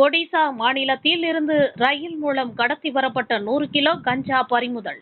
ஒடிசா மாநிலத்தில் இருந்து ரயில் மூலம் கடத்தி வரப்பட்ட 100 கிலோ கஞ்சா பறிமுதல்.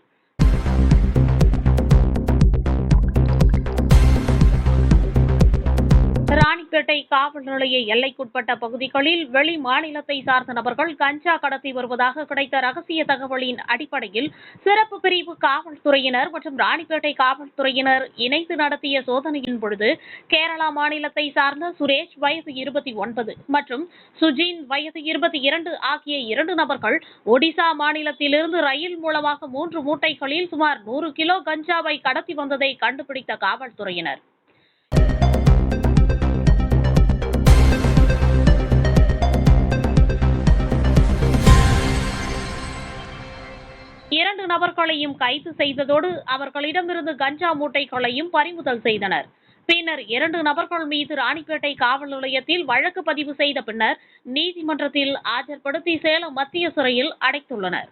ராணிப்பேட்டை காவல் நிலைய எல்லைக்குட்பட்ட பகுதிகளில் வெளி மாநிலத்தை சார்ந்த நபர்கள் கஞ்சா கடத்தி வருவதாக கிடைத்த ரகசிய தகவலின் அடிப்படையில் சிறப்பு பிரிவு காவல்துறையினர் மற்றும் ராணிப்பேட்டை காவல்துறையினர் இணைந்து நடத்திய சோதனையின் பொழுது கேரளா மாநிலத்தை சார்ந்த சுரேஷ் வயது 29 மற்றும் சுஜீன் வயது 22 ஆகிய 2 நபர்கள் ஒடிசா மாநிலத்திலிருந்து ரயில் மூலமாக 3 மூட்டைகளில் சுமார் 100 கிலோ கஞ்சாவை கடத்தி வந்ததை கண்டுபிடித்த காவல்துறையினர் 2 நபர்களையும் கைது செய்ததோடு அவர்களிடமிருந்து கஞ்சா மூட்டைகளையும் பறிமுதல் செய்தனர். பின்னர் 2 நபர்கள் மீது ராணிப்பேட்டை காவல் நிலையத்தில் வழக்கு பதிவு செய்த பின்னர் நீதிமன்றத்தில் ஆஜர்படுத்தி சேலம் மத்திய சிறையில் அடைத்துள்ளனர்.